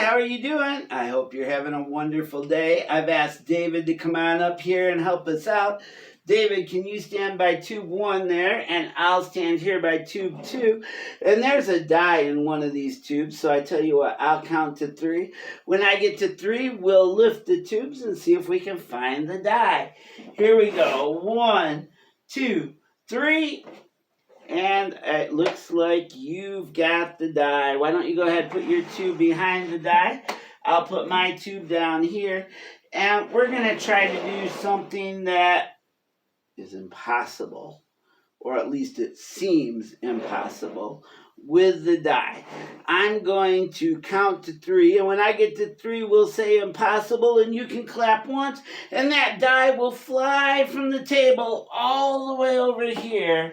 how are you doing? I hope you're having a wonderful day. I've asked David to come on up here and help us out. David, can you stand by tube 1 there, and I'll stand here by tube 2. And there's a die in one of these tubes, so I tell you what, I'll count to 3. When I get to 3, we'll lift the tubes and see if we can find the die. Here we go. 1, 2, 3. And it looks like you've got the die. Why don't you go ahead and put your tube behind the die? I'll put my tube down here. And we're going to try to do something that is impossible, or at least it seems impossible, with the die. I'm going to count to 3, and when I get to 3, we'll say impossible, and you can clap once, and that die will fly from the table all the way over here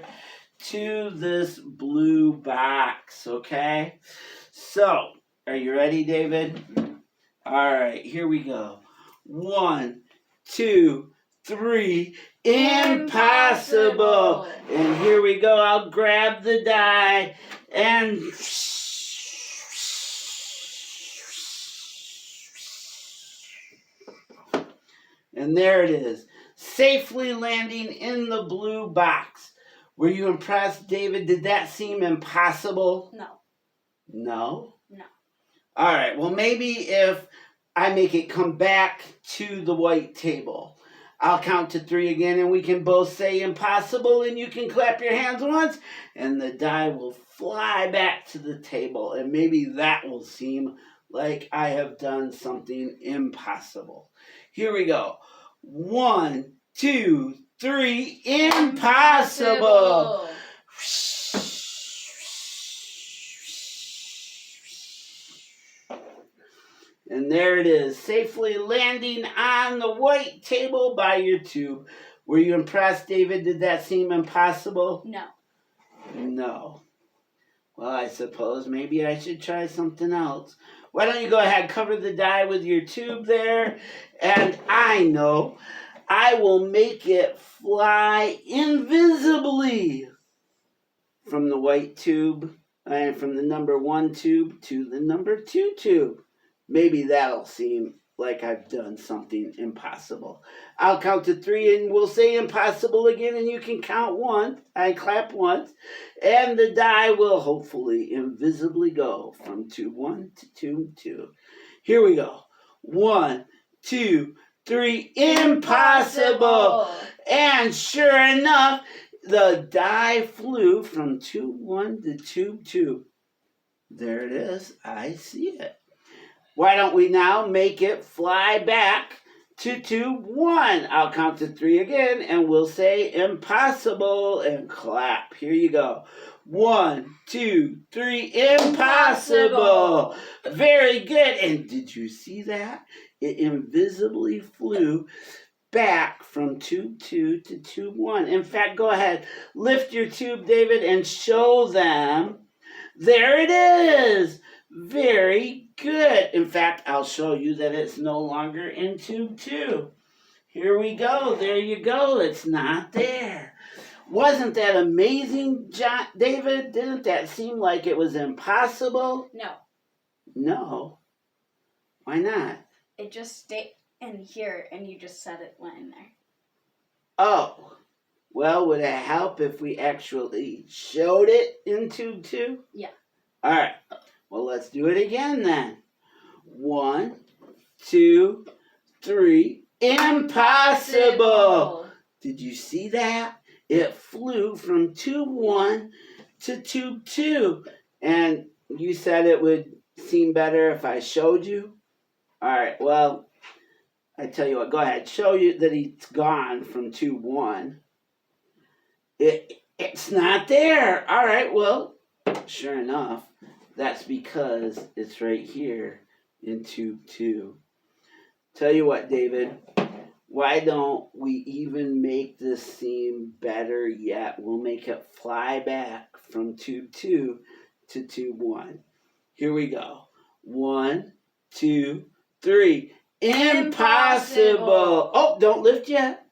to this blue box, okay? So, are you ready, David? All right, here we go. 1, 2, 3. Impossible. And here we go. I'll grab the die and there it is, safely landing in the blue box. Were you impressed, David? Did that seem impossible? No. No? No. All right, well, maybe if I make it come back to the white table. I'll count to 3 again, and we can both say impossible, and you can clap your hands once, and the die will fly back to the table, and maybe that will seem like I have done something impossible. Here we go. 1, 2, 3. Impossible. And there it is, safely landing on the white table by your tube. Were you impressed, David? Did that seem impossible? No. No. Well, I suppose maybe I should try something else. Why don't you go ahead, cover the die with your tube there, and I know I will make it fly invisibly from the white tube and from the number 1 tube to the number 2 tube. Maybe that'll seem like I've done something impossible. I'll count to 3 and we'll say impossible again, and you can count once. I clap once, and the die will hopefully invisibly go from tube 1 to tube 2. Here we go. 1, 2, 3. Impossible! And sure enough, the die flew from tube 1 to tube 2. There it is. I see it. Why don't we now make it fly back to tube 1? I'll count to 3 again, and we'll say impossible and clap. Here you go. 1, 2, 3. Impossible. Very good. And did you see that? It invisibly flew back from tube 2 to tube 1. In fact, go ahead. Lift your tube, David, and show them. There it is. Very good. In fact, I'll show you that it's no longer in tube 2. Here we go. There you go. It's not there. Wasn't that amazing, David? Didn't that seem like it was impossible? No. No. Why not? It just stayed in here, and you just said it went in there. Oh. Well, would it help if we actually showed it in tube 2? Yeah. All right. Well, let's do it again then. 1, 2, 3. Impossible! Did you see that? It flew from tube 1 to tube 2. And you said it would seem better if I showed you? All right, well, I tell you what, go ahead. Show you that it's gone from tube 1. It's not there. All right, well, sure enough. That's because it's right here in tube 2. Tell you what, David, why don't we even make this seem better yet? We'll make it fly back from tube 2 to tube 1. Here we go. 1, 2, 3. Impossible! Oh, don't lift yet.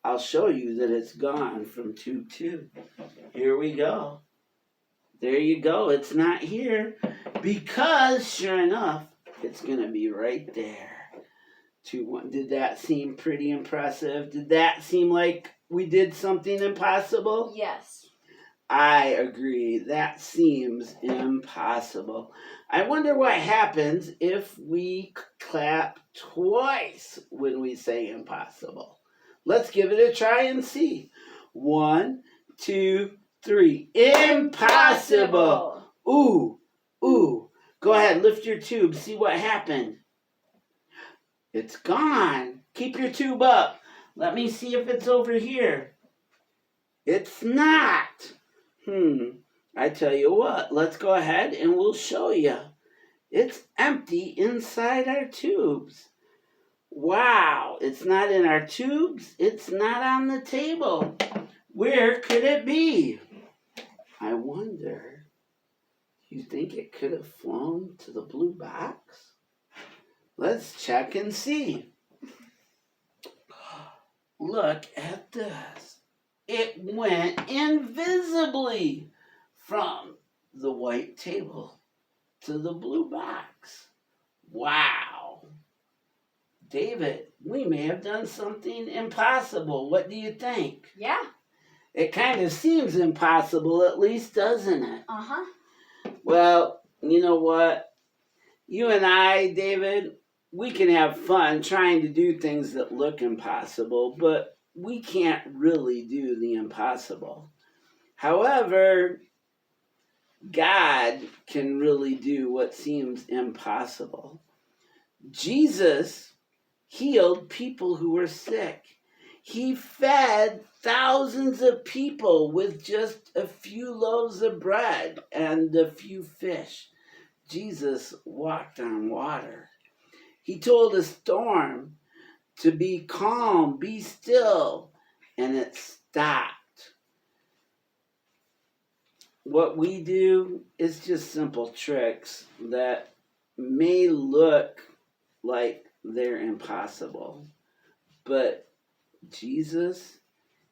I'll show you that it's gone from tube 2. Here we go. There you go. It's not here because, sure enough, It's going to be right there. 2-1. Did that seem pretty impressive? Did that seem like we did something impossible? Yes. I agree. That seems impossible. I wonder what happens if we clap twice when we say impossible. Let's give it a try and see. 1, 2, 3. Impossible. Ooh, ooh. Go ahead, lift your tube. See what happened. It's gone. Keep your tube up. Let me see if it's over here. It's not. I tell you what, let's go ahead and we'll show you. It's empty inside our tubes. Wow, it's not in our tubes. It's not on the table. Where could it be? I wonder, you think it could have flown to the blue box? Let's check and see. Look at this. It went invisibly from the white table to the blue box. Wow. David, we may have done something impossible. What do you think? Yeah. It kind of seems impossible, at least, doesn't it? Uh-huh. Well, you know what? You and I, David, we can have fun trying to do things that look impossible, but we can't really do the impossible. However, God can really do what seems impossible. Jesus healed people who were sick. He fed thousands of people with just a few loaves of bread and a few fish. Jesus walked on water. He told a storm to be calm, be still, and it stopped. What we do is just simple tricks that may look like they're impossible, but Jesus,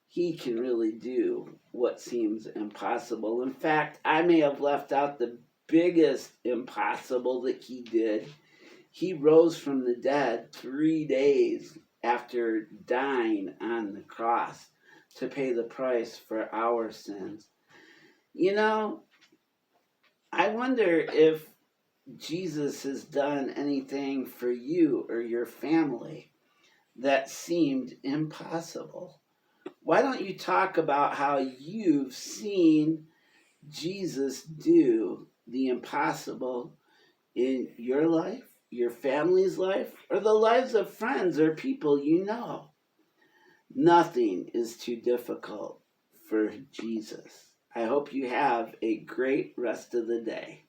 he can really do what seems impossible. In fact, I may have left out the biggest impossible that he did. He rose from the dead 3 days after dying on the cross to pay the price for our sins. You know, I wonder if Jesus has done anything for you or your family that seemed impossible. Why don't you talk about how you've seen Jesus do the impossible in your life, your family's life, or the lives of friends or people you know? Nothing is too difficult for Jesus. I hope you have a great rest of the day.